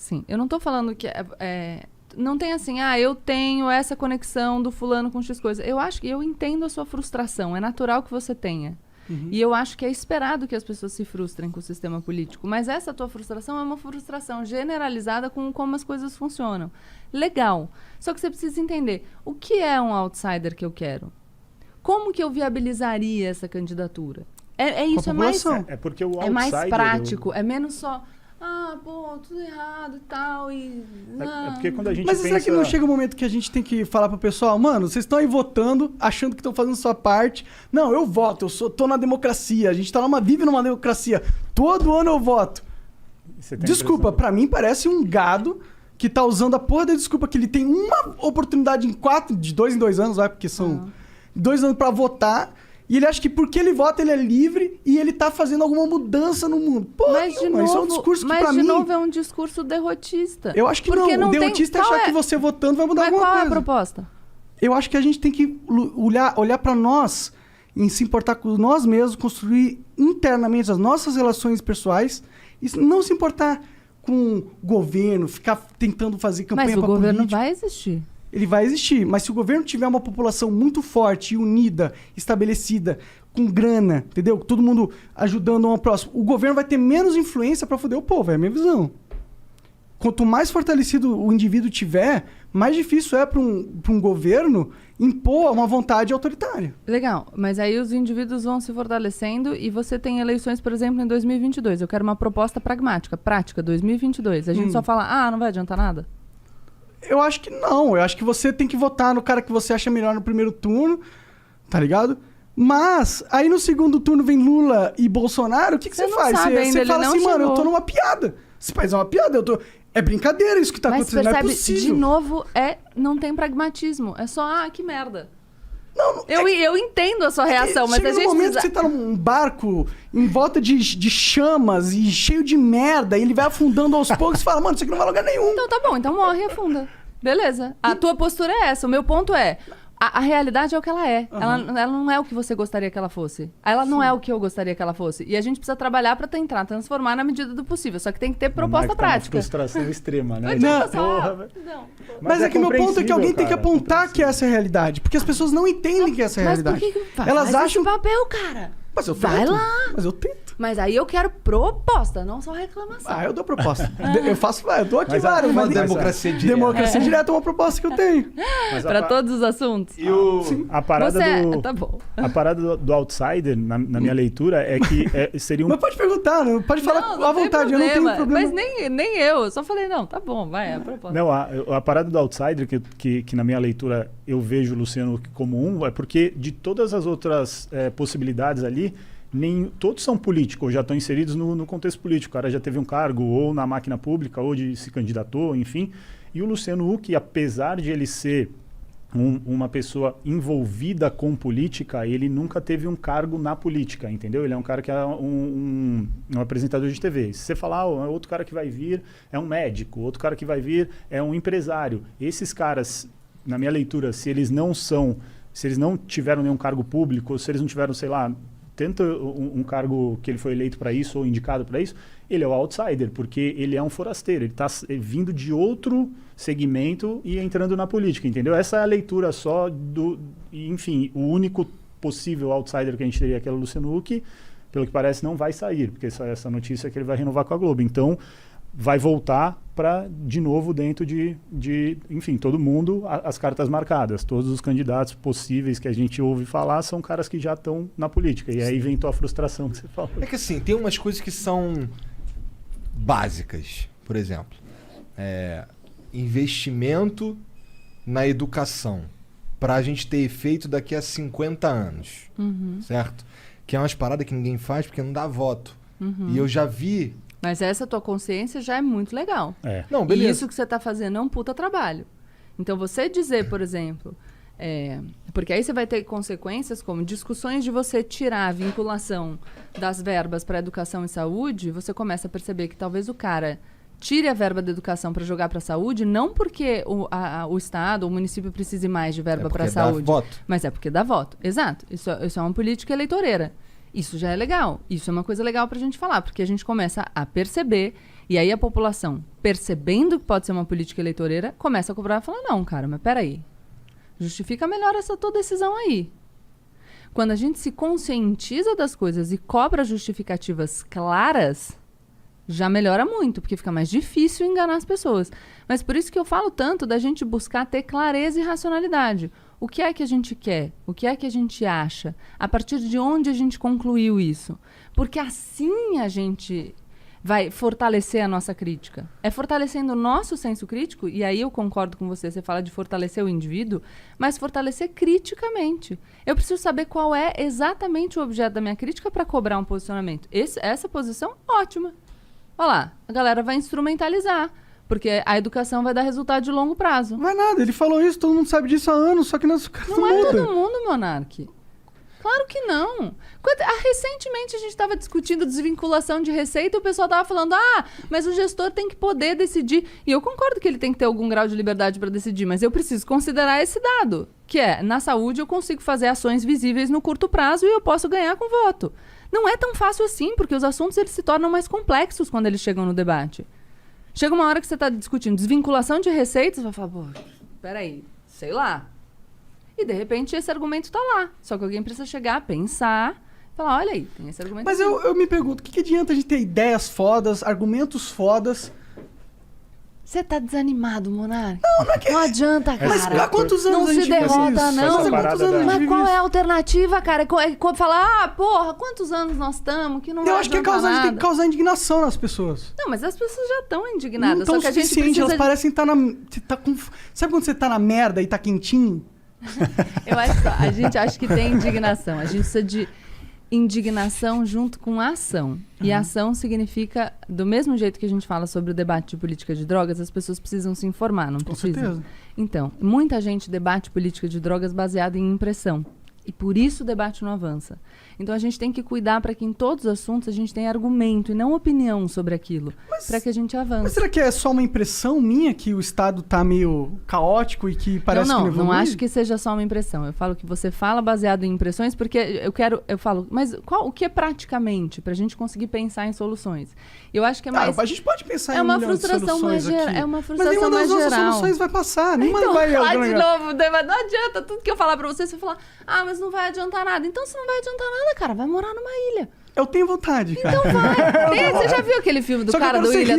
Sim, eu não tô falando que não tem assim, eu tenho essa conexão do fulano com X coisa. Eu acho que eu entendo a sua frustração, é natural que você tenha. E eu acho que é esperado que as pessoas se frustrem com o sistema político. Mas essa tua frustração é uma frustração generalizada com como as coisas funcionam. Legal. Só que você precisa entender, o que é um outsider que eu quero? Como que eu viabilizaria essa candidatura? Isso, é mais... É porque o outsider... É mais prático, é menos só... tudo errado e tal, É porque quando a gente Mas pensa... será que não chega um momento que a gente tem que falar pro pessoal, mano, vocês estão aí votando, achando que estão fazendo sua parte. Não, eu voto, tô na democracia, a gente vive numa democracia. Todo ano eu voto. Desculpa, pra mim parece um gado que tá usando a porra da desculpa que ele tem uma oportunidade de 2 em 2 anos, porque são 2 anos pra votar. E ele acha que porque ele vota, ele é livre e ele tá fazendo alguma mudança no mundo. Pô, isso é um discurso que pra mim... Mas, de novo, é um discurso derrotista. Eu acho que porque não. O derrotista é achar que você votando vai mudar alguma coisa. Mas qual é a proposta? Eu acho que a gente tem que olhar pra nós, em se importar com nós mesmos, construir internamente as nossas relações pessoais e não se importar com o governo, ficar tentando fazer campanha pra política. Mas o governo vai existir. Ele vai existir, mas se o governo tiver uma população muito forte, unida, estabelecida, com grana, entendeu? Todo mundo ajudando um ao próximo, o governo vai ter menos influência pra foder o povo, é a minha visão. Quanto mais fortalecido o indivíduo tiver, mais difícil é para um governo impor uma vontade autoritária. Legal, mas aí os indivíduos vão se fortalecendo e você tem eleições, por exemplo, em 2022. Eu quero uma proposta pragmática, prática, 2022. A gente só fala, não vai adiantar nada? Eu acho que não. Eu acho que você tem que votar no cara que você acha melhor no primeiro turno, tá ligado? Mas, aí no segundo turno vem Lula e Bolsonaro, o que você faz? Você fala assim, mano, eu tô numa piada. Esse país é uma piada, É brincadeira isso que tá acontecendo, percebe, não é possível. de novo, não tem pragmatismo. É só, que merda. Não, eu entendo a sua reação, mas a gente... Chega no momento que você tá num barco em volta de chamas e cheio de merda, e ele vai afundando aos poucos e fala, mano, isso aqui não vai a lugar nenhum. Então tá bom, então morre e afunda. Beleza. A tua postura é essa. O meu ponto é... A realidade é o que ela é. Ela não é o que você gostaria que ela fosse. Ela não é o que eu gostaria que ela fosse. E a gente precisa trabalhar pra tentar transformar na medida do possível. Só que tem que ter proposta prática. Uma frustração extrema, né? Mas é que meu ponto é que alguém tem que apontar que essa é a realidade. Porque as pessoas não entendem que essa é a realidade. Mas por que elas acham esse papel, cara? Mas eu Vai tento. lá. Mas eu tento. Mas aí eu quero proposta, não só reclamação. Eu dou proposta. Eu dou aqui Mas várias. Uma democracia direta. Democracia direta é uma proposta que eu tenho. Pra todos os assuntos. A parada Tá bom. A parada do outsider, na minha leitura, é que seria Mas pode perguntar, pode falar à vontade, eu não tenho problema. Mas nem eu só falei, não, tá bom, vai, é a proposta. Não, a parada do outsider, que na minha leitura eu vejo o Luciano como é porque de todas as outras possibilidades ali, todos são políticos, ou já estão inseridos no contexto político. O cara já teve um cargo ou na máquina pública, ou se candidatou, enfim. E o Luciano Huck, apesar de ele ser uma pessoa envolvida com política, ele nunca teve um cargo na política, entendeu? Ele é um cara que é um apresentador de TV. Se você falar, outro cara que vai vir é um médico, outro cara que vai vir é um empresário. Esses caras, na minha leitura, se eles não tiveram nenhum cargo público, ou se eles não tiveram, sei lá, tanto um cargo que ele foi eleito para isso ou indicado para isso, ele é o outsider, porque ele é um forasteiro, ele está vindo de outro segmento e entrando na política, entendeu? Essa é a leitura só enfim, o único possível outsider que a gente teria, que é o Luciano Huck, pelo que parece não vai sair, porque essa notícia é que ele vai renovar com a Globo, então vai voltar para, de novo, dentro de, enfim, todo mundo, as cartas marcadas. Todos os candidatos possíveis que a gente ouve falar são caras que já estão na política. E aí vem tua frustração que você falou. É que assim, tem umas coisas que são básicas. Por exemplo, investimento na educação para a gente ter efeito daqui a 50 anos. Certo? Que é umas paradas que ninguém faz porque não dá voto. E eu já vi... Mas essa tua consciência já é muito legal. Não, beleza. E isso que você está fazendo é um puta trabalho. Então, você dizer, por exemplo... porque aí você vai ter consequências como discussões de você tirar a vinculação das verbas para educação e saúde, você começa a perceber que talvez o cara tire a verba da educação para jogar para a saúde, não porque o Estado, o município precise mais de verba para a saúde. Dá voto. Mas é porque dá voto. Exato. Isso é uma política eleitoreira. Isso já é legal. Isso é uma coisa legal pra gente falar, porque a gente começa a perceber E aí a população, percebendo que pode ser uma política eleitoreira, começa a cobrar e fala, não, cara, mas peraí. Justifica melhor essa tua decisão aí. Quando a gente se conscientiza das coisas e cobra justificativas claras, já melhora muito, porque fica mais difícil enganar as pessoas. Mas por isso que eu falo tanto da gente buscar ter clareza e racionalidade. O que é que a gente quer? O que é que a gente acha? A partir de onde a gente concluiu isso? Porque assim a gente vai fortalecer a nossa crítica. É fortalecendo o nosso senso crítico, e aí eu concordo com você, você fala de fortalecer o indivíduo, mas fortalecer criticamente. Eu preciso saber qual é exatamente o objeto da minha crítica para cobrar um posicionamento. Essa posição, ótima. Olha lá, a galera vai instrumentalizar, porque a educação vai dar resultado de longo prazo. Não é nada, ele falou isso, todo mundo sabe disso há anos, só que não é todo mundo, Monark. Claro que não. Recentemente a gente estava discutindo desvinculação de receita e o pessoal estava falando, mas o gestor tem que poder decidir. E eu concordo que ele tem que ter algum grau de liberdade para decidir, mas eu preciso considerar esse dado, que é, na saúde eu consigo fazer ações visíveis no curto prazo e eu posso ganhar com voto. Não é tão fácil assim, porque os assuntos eles se tornam mais complexos quando eles chegam no debate. Chega uma hora que você está discutindo desvinculação de receitas, você vai falar, pô, peraí, sei lá. E, de repente, esse argumento está lá. Só que alguém precisa chegar, pensar, falar, olha aí, tem esse argumento. Mas eu me pergunto, o que adianta a gente ter ideias fodas, argumentos fodas? Você tá desanimado, Monark? Não é que... Não adianta, cara. Mas há quantos anos a gente derrota, não. Mas qual é a alternativa, cara? Falar, porra, quantos anos nós estamos que não vai adiantar nada. Eu acho que tem que causar indignação nas pessoas. Não, mas as pessoas já estão indignadas. Não estão só que a gente precisa... elas parecem estar Sabe quando você tá na merda e tá quentinho? Eu acho que a gente acha que tem indignação. A gente precisa de indignação junto com ação. E ação significa, do mesmo jeito que a gente fala sobre o debate de política de drogas, as pessoas precisam se informar, não precisam? Com certeza. Então, muita gente debate política de drogas baseada em impressão. E por isso o debate não avança. Então a gente tem que cuidar para que em todos os assuntos a gente tenha argumento e não opinião sobre aquilo, para que a gente avance. Mas será que é só uma impressão minha que o Estado tá meio caótico e que parece que não evolui? Não acho que seja só uma impressão. Eu falo que você fala baseado em impressões porque eu falo, mas o que é praticamente para a gente conseguir pensar em soluções? Eu acho que é mais... a gente pode pensar em uma frustração mais geral. É uma frustração mas mais geral. Mas nenhuma das nossas soluções vai passar. Nenhuma vai... de novo, não adianta tudo que eu falar para você falar, mas não vai adiantar nada. Então, se não vai adiantar nada, cara, vai morar numa ilha. Eu tenho vontade, cara. Então vai. Você já viu aquele filme do cara do Ilha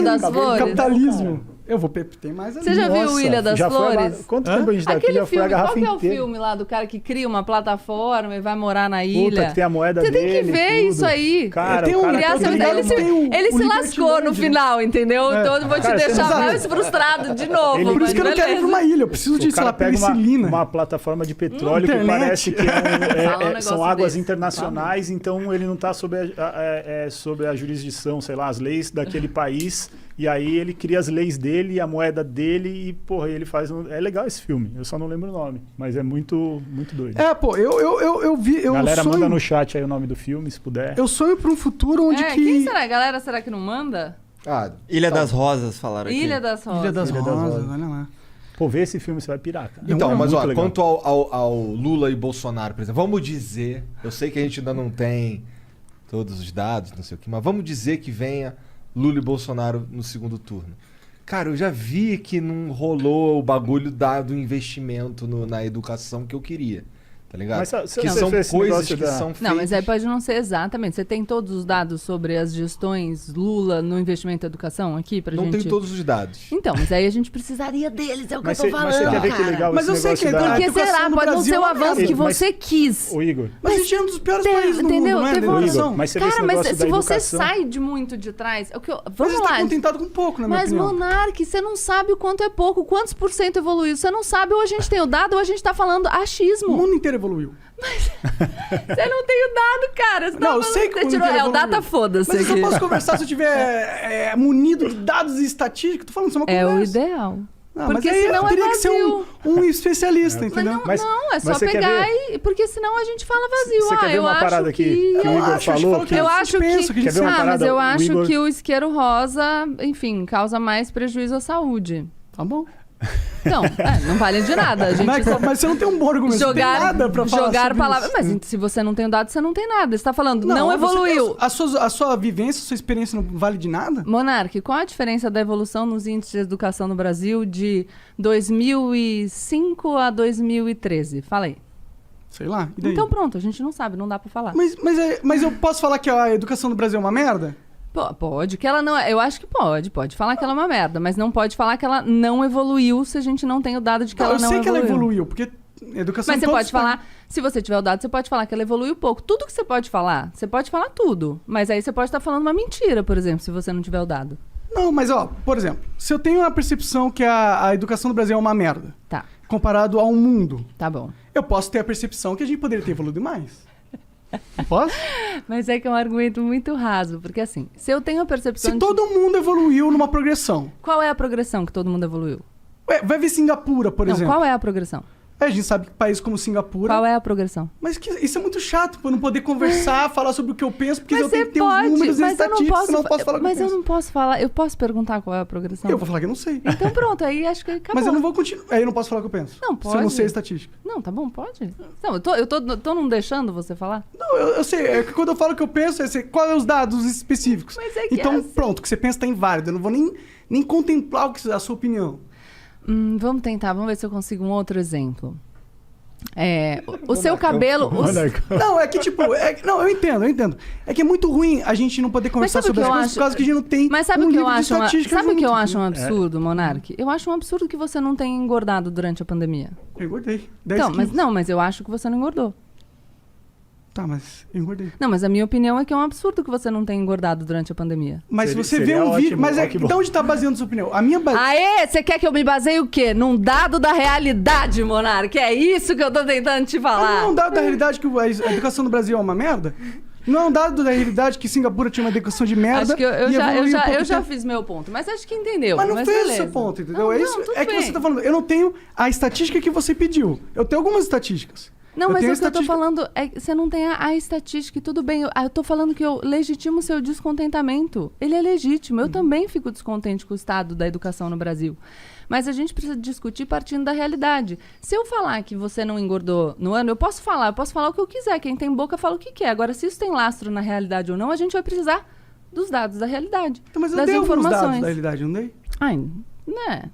das Flores? Capitalismo. Eu vou ter mais ali. Você já viu o Ilha das Flores? Quanto tempo a gente tá aqui? Já foi a garrafa inteira. Qual que é o filme lá do cara que cria uma plataforma e vai morar na ilha? Puta, que tem a moeda dele. Você tem que ver tudo. Isso aí. Cara, ele se lascou no final, entendeu? Então eu vou te deixar mais frustrado de novo. Por isso que eu não quero ir pra uma ilha. Eu preciso de, sei lá, penicilina. Uma plataforma de petróleo que parece que são águas internacionais, então ele não tá sob a jurisdição, sei lá, as leis daquele país. E aí ele cria as leis dele, a moeda dele e, porra, ele faz... É legal esse filme, eu só não lembro o nome, mas é muito, muito doido. Eu vi... Galera, manda no chat aí o nome do filme, se puder. Eu sonho pra um futuro onde que... Quem será? Galera, será que não manda? Ilha das Rosas, falaram aqui. Ilha das Rosas. Ilha das Rosas, olha lá. Pô, ver esse filme, você vai pirar, cara. Então, mas ó, quanto ao Lula e Bolsonaro, por exemplo, vamos dizer... Eu sei que a gente ainda não tem todos os dados, não sei o que, mas vamos dizer que venha... Lula e Bolsonaro no segundo turno. Cara, eu já vi que não rolou o bagulho do investimento na educação que eu queria. Tá ligado? Mas que são coisas que são feitas... Não, mas aí pode não ser exatamente. Você tem todos os dados sobre as gestões Lula no investimento em educação aqui pra gente... Não tem todos os dados. Então, mas aí a gente precisaria deles, é o que eu tô falando, mas você quer ver que legal mas eu sei que porque será? Pode não ser o avanço que você quis. O Igor... Mas a gente é um dos piores países do mundo, não é? Igor, mas se você sai de muito de trás... Vamos lá. Mas você tá contentado com pouco, na minha opinião. Mas, Monark, você não sabe o quanto é pouco, quantos por cento evoluiu. Você não sabe, ou a gente tem o dado, ou a gente tá falando achismo. O mundo inteiro evoluiu. Mas você não tem o dado, cara. Não, eu sei que o mundo inteiro evoluiu. O data foda-se. Mas eu só posso conversar se eu tiver munido de dados e estatísticas. Tô falando, isso é uma conversa. É o ideal. Porque mas aí senão teria que ser um especialista, entendeu? Mas não, é só pegar e... Porque senão a gente fala vazio. Você quer ver uma parada que o Igor falou? Eu acho que... mas eu acho que o isqueiro rosa, enfim, causa mais prejuízo à saúde. Tá bom. Então, não vale de nada. A gente Mas você não tem um bom argumento, você não tem nada pra falar jogar sobre palavras. isso. Mas se você não tem o dado, você não tem nada. Você tá falando, não evoluiu. A sua vivência, a sua experiência não vale de nada? Monark, qual a diferença da evolução nos índices de educação no Brasil de 2005 a 2013? Fala aí. Sei lá, e daí? Então pronto, a gente não sabe, não dá pra falar. Mas eu posso falar que a educação do Brasil é uma merda? Pode, que ela não é. Eu acho que pode falar que ela é uma merda, mas não pode falar que ela não evoluiu se a gente não tem o dado de que ela não evoluiu. Eu sei que ela evoluiu, porque educação... Mas você pode falar, se você tiver o dado, você pode falar que ela evoluiu pouco. Tudo que você pode falar tudo. Mas aí você pode estar falando uma mentira, por exemplo, se você não tiver o dado. Não, mas por exemplo, se eu tenho a percepção que a educação do Brasil é uma merda, tá, comparado ao mundo, tá bom, eu posso ter a percepção que a gente poderia ter evoluído mais. Não posso? Mas é que é um argumento muito raso, porque assim, se eu tenho a percepção Se todo mundo evoluiu numa progressão... Qual é a progressão que todo mundo evoluiu? Vai ver Singapura, por exemplo. Qual é a progressão? A gente sabe que países como Singapura... Qual é a progressão? Mas isso é muito chato, pra eu não poder conversar, falar sobre o que eu penso, porque mas eu tenho que ter os números e estatísticas, senão eu não posso falar o que eu penso. Mas eu não posso falar, eu posso perguntar qual é a progressão? Eu vou falar que eu não sei. Então pronto, aí acho que acabou. Mas eu não vou continuar, aí eu não posso falar o que eu penso. Não, pode. Se eu não sei a estatística. Não, tá bom, pode. Não, eu tô não deixando você falar? Não, eu sei, é que quando eu falo o que eu penso, qual é os dados específicos. Mas é que então, assim... pronto, o que você pensa tá inválido, eu não vou nem contemplar a sua opinião. Vamos tentar, vamos ver se eu consigo um outro exemplo. O seu cabelo... Não, é que tipo... não, eu entendo. É que é muito ruim a gente não poder conversar sobre as coisas por causa que a gente não tem livro de estatística Sabe o que eu acho um junto. absurdo, Monark? Eu acho um absurdo que você não tenha engordado durante a pandemia. Eu engordei. 10 então, quilos. mas eu acho que você não engordou. Tá, mas eu engordei. Não, mas a minha opinião é que é um absurdo que você não tenha engordado durante a pandemia. Mas se você vê um vídeo... Mas de onde tá baseando sua opinião? A minha base... Aê, você quer que eu me baseie o quê? Num dado da realidade, Monark? É isso que eu tô tentando te falar. Mas não é um dado da realidade que a educação no Brasil é uma merda? Não é um dado da realidade que Singapura tinha uma educação de merda? Acho que eu já fiz meu ponto, mas acho que entendeu. Mas não fez beleza. o seu ponto, entendeu? Não, é isso. tudo É que bem. você tá falando, eu não tenho a estatística que você pediu. Eu tenho algumas estatísticas. Não, mas tenho o que eu tô falando é que você não tem a estatística e tudo bem. Eu tô falando que eu legitimo o seu descontentamento. Ele é legítimo. Eu também fico descontente com o estado da educação no Brasil. Mas a gente precisa discutir partindo da realidade. Se eu falar que você não engordou no ano, eu posso falar o que eu quiser. Quem tem boca fala o que quer. Agora, se isso tem lastro na realidade ou não, a gente vai precisar dos dados da realidade. Então, mas eu das dei alguns informações. dados da realidade, não dei? Ai, né?